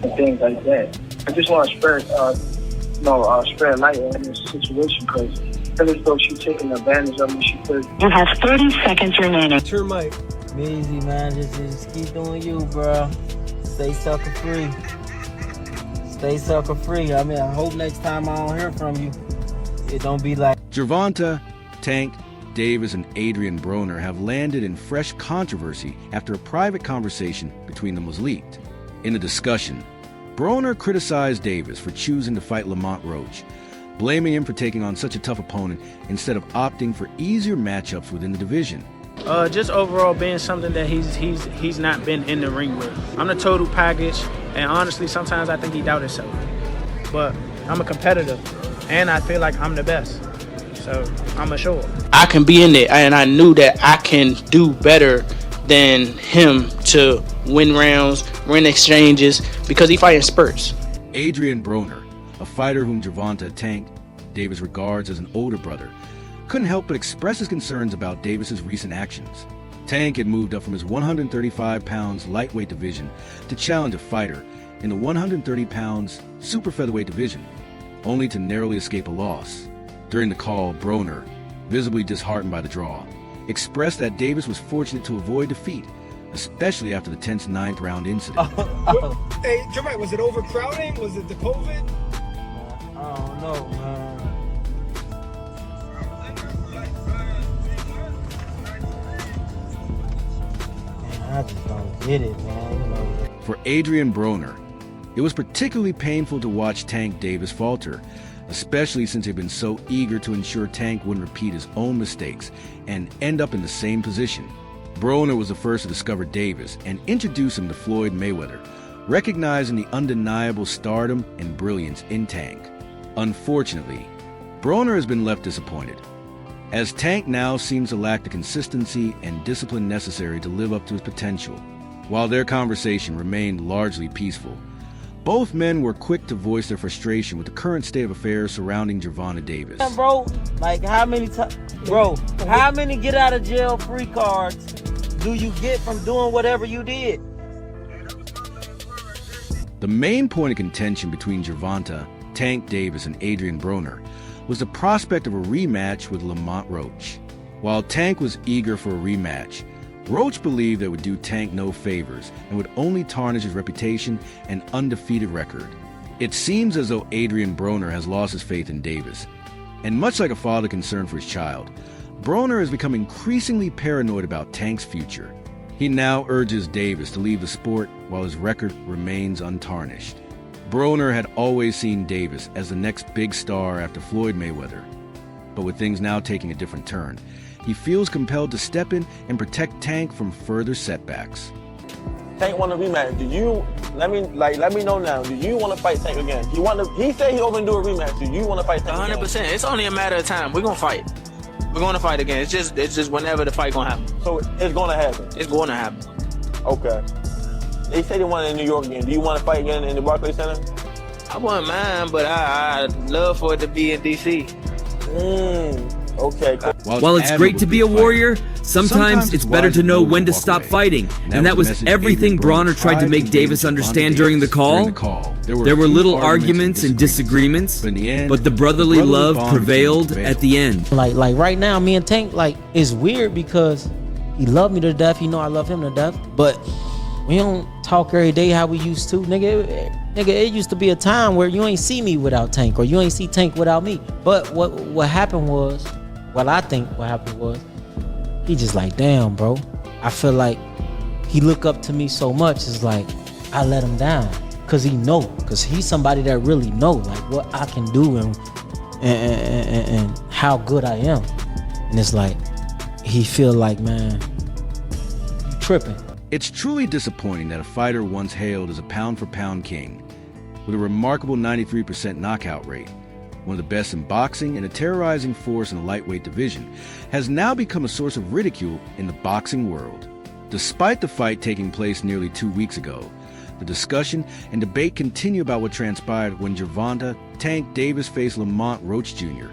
and things like that. I just want to spread light on this situation because I feel as though she's taking advantage of me. She could. You have 30 seconds remaining. Turn mic. Easy, man. Just keep doing you, bro. Stay sucker free. Stay sucker free. I mean, I hope next time I don't hear from you, it don't be like. Gervonta, Tank, Davis, and Adrien Broner have landed in fresh controversy after a private conversation between them was leaked. In the discussion, Broner criticized Davis for choosing to fight Lamont Roach, blaming him for taking on such a tough opponent instead of opting for easier matchups within the division. Just overall being something that he's not been in the ring with. I'm the total package, and honestly, sometimes I think he doubts himself. But I'm a competitor, and I feel like I'm the best. So I'm assured. I can be in it, and I knew that I can do better than him to win rounds, win exchanges, because he fighting spurts. Adrien Broner, a fighter whom Gervonta Tank Davis regards as an older brother, couldn't help but express his concerns about Davis's recent actions. Tank had moved up from his 135 pounds lightweight division to challenge a fighter in the 130 pounds super featherweight division, only to narrowly escape a loss. During the call, Broner, visibly disheartened by the draw, expressed that Davis was fortunate to avoid defeat, especially after the tense 9th round incident. Hey, Jermaine, was it overcrowding? Was it the COVID? I don't know, man. I just don't get it, man. You know. For Adrien Broner, it was particularly painful to watch Tank Davis falter, especially since he'd been so eager to ensure Tank wouldn't repeat his own mistakes and end up in the same position. Broner was the first to discover Davis and introduce him to Floyd Mayweather, recognizing the undeniable stardom and brilliance in Tank. Unfortunately, Broner has been left disappointed, as Tank now seems to lack the consistency and discipline necessary to live up to his potential. While their conversation remained largely peaceful, both men were quick to voice their frustration with the current state of affairs surrounding Gervonta Davis. Bro, like how many get out of jail free cards do you get from doing whatever you did? The main point of contention between Gervonta, Tank Davis, and Adrien Broner was the prospect of a rematch with Lamont Roach. While Tank was eager for a rematch, Roach believed that it would do Tank no favors and would only tarnish his reputation and undefeated record. It seems as though Adrien Broner has lost his faith in Davis, and much like a father concerned for his child, Broner has become increasingly paranoid about Tank's future. He now urges Davis to leave the sport while his record remains untarnished. Broner had always seen Davis as the next big star after Floyd Mayweather, but with things now taking a different turn, he feels compelled to step in and protect Tank from further setbacks. Tank want a rematch. Let me know now. Do you want to fight Tank again? He said he gonna do a rematch. Do you want to fight Tank 100%. again? It's only a matter of time. We're gonna fight. We're gonna fight again. It's just whenever the fight gonna happen. So it's gonna happen. It's gonna happen. Okay. They say they want it in New York again. Do you want to fight again in the Barclays Center? I wouldn't mind, but I'd love for it to be in DC. Okay. Cool. While it's great to be a warrior, sometimes it's better to know when to stop fighting, and that was everything Broner tried to make Davis understand during the call. There were little arguments and disagreements, but the brotherly love prevailed at the end. Like right now, me and Tank, it's weird because he loved me to death. He know I love him to death, but we don't talk every day how we used to, nigga. It used to be a time where you ain't see me without Tank, or you ain't see Tank without me. But what happened was, I think what happened was, he just like, damn, bro. I feel like he look up to me so much. It's like I let him down, cause he's somebody that really know like what I can do and how good I am. And it's like he feel like, man, you tripping. It's truly disappointing that a fighter once hailed as a pound-for-pound king, with a remarkable 93% knockout rate, one of the best in boxing and a terrorizing force in the lightweight division, has now become a source of ridicule in the boxing world. Despite the fight taking place nearly 2 weeks ago, the discussion and debate continue about what transpired when Gervonta Tank Davis faced Lamont Roach Jr.,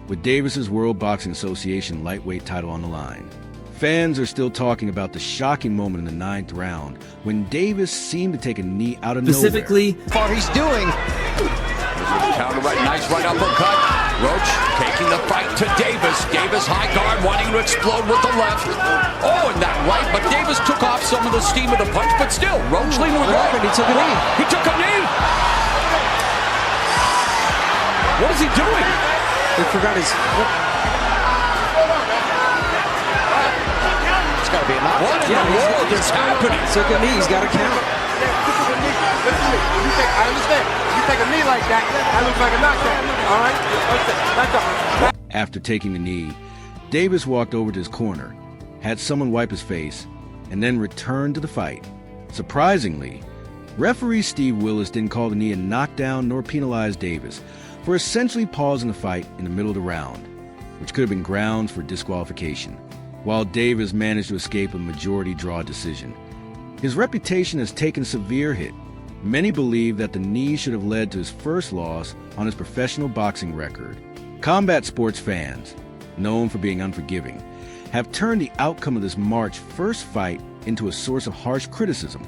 with Davis's World Boxing Association lightweight title on the line. Fans are still talking about the shocking moment in the 9th round when Davis seemed to take a knee out of Specifically, nowhere. Far he's doing. Counter right, nice right uppercut. Roach taking the fight to Davis. Davis high guard, wanting to explode with the left. Oh, and that right, but Davis took off some of the steam of the punch, but still, Roach leaning with right. He took a knee. He took a knee. What is he doing? He forgot his. It's got to be a knock. What in the world is happening? Took a knee. He's got to count. I understand. You take a knee like that looks like a knockdown. All right? After taking the knee, Davis walked over to his corner, had someone wipe his face, and then returned to the fight. Surprisingly, referee Steve Willis didn't call the knee a knockdown nor penalize Davis for essentially pausing the fight in the middle of the round, which could have been grounds for disqualification, while Davis managed to escape a majority draw decision. His reputation has taken a severe hit. Many believe that the knee should have led to his first loss on his professional boxing record. Combat sports fans, known for being unforgiving, have turned the outcome of this March 1st fight into a source of harsh criticism,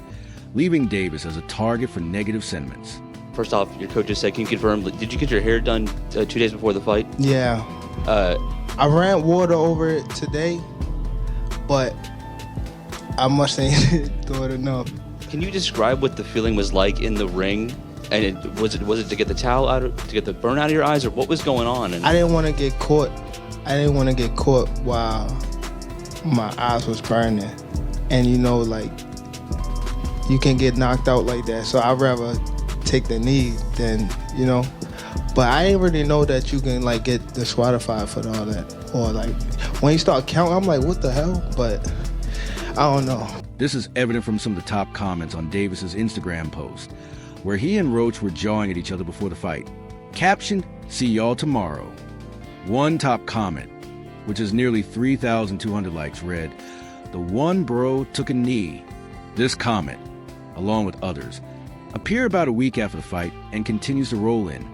leaving Davis as a target for negative sentiments. First off, your coach just said, can you confirm, did you get your hair done 2 days before the fight? Yeah. I ran water over it today, but I must ain't do it enough. Can you describe what the feeling was like in the ring? And was it to get the towel out, to get the burn out of your eyes, or what was going on? I didn't want to get caught. I didn't want to get caught while my eyes was burning. And you know, like, you can get knocked out like that. So I'd rather take the knee than, you know. But I didn't really know that you can, like, get disqualified for all that. Or, like, when you start counting, I'm like, what the hell? But I don't know. This is evident from some of the top comments on Davis's Instagram post, where he and Roach were jawing at each other before the fight. Captioned, "See y'all tomorrow." One top comment, which has nearly 3,200 likes, read, "The one bro took a knee." This comment, along with others, appear about a week after the fight and continues to roll in,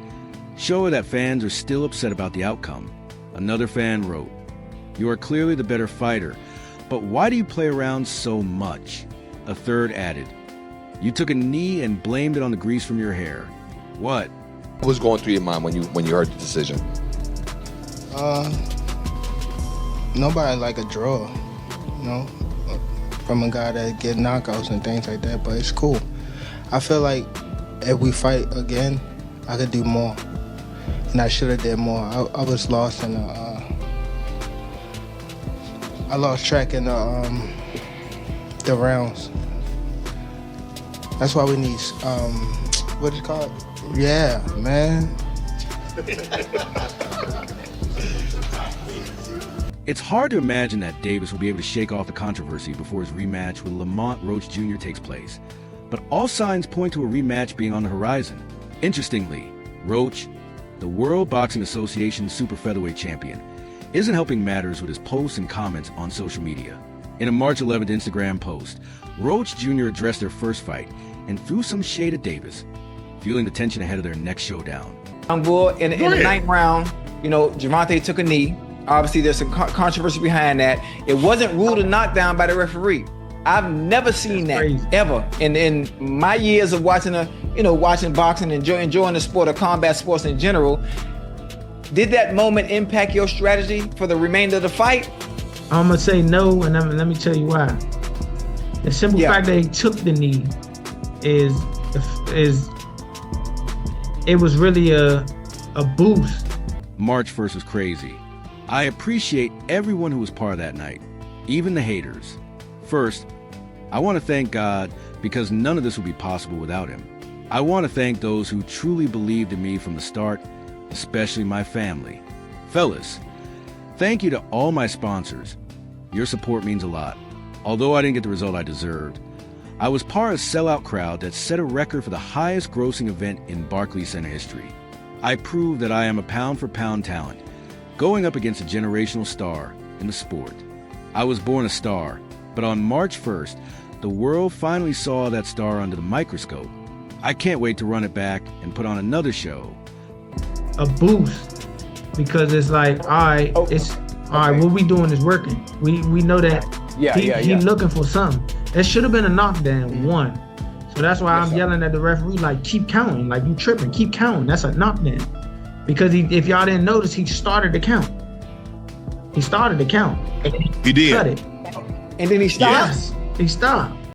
showing that fans are still upset about the outcome. Another fan wrote, "You are clearly the better fighter, but why do you play around so much?" A third added, "You took a knee and blamed it on the grease from your hair. What?" What was going through your mind when you heard the decision? Nobody like a draw, you know, from a guy that get knockouts and things like that, but it's cool. I feel like if we fight again, I could do more, and I should have did more. I was lost in I lost track in the rounds. That's why we need, what is it called? Yeah, man. It's hard to imagine that Davis will be able to shake off the controversy before his rematch with Lamont Roach Jr. takes place, but all signs point to a rematch being on the horizon. Interestingly, Roach, the World Boxing Association super featherweight champion, isn't helping matters with his posts and comments on social media. In a March 11th Instagram post, Roach Jr. addressed their first fight and threw some shade at Davis, fueling the tension ahead of their next showdown. Young bull in the 9th round, you know, Gervonta took a knee. Obviously, there's some controversy behind that. It wasn't ruled a knockdown by the referee. I've never seen that ever in my years of watching watching boxing, enjoying the sport of combat sports in general. Did that moment impact your strategy for the remainder of the fight? I'm gonna say no, and let me tell you why. The simple fact that he took the knee is it was really a boost. March 1st was crazy. I appreciate everyone who was part of that night, even the haters. First, I want to thank God because none of this would be possible without him. I want to thank those who truly believed in me from the start, especially my family. Fellas, thank you to all my sponsors. Your support means a lot. Although I didn't get the result I deserved, I was part of a sellout crowd that set a record for the highest grossing event in Barclays Center history. I proved that I am a pound-for-pound talent, going up against a generational star in the sport. I was born a star, but on March 1st, the world finally saw that star under the microscope. I can't wait to run it back and put on another show. A boost, because it's like, all right, all right, what we doing is working. We know that he looking for something. It should have been a knockdown, one. So that's why I'm yelling at the referee, like, keep counting. Like, you tripping, keep counting. That's a knockdown. Because if y'all didn't notice, he started the count. He started the count. He did. Cut it. And then he stopped? Yes, he stopped.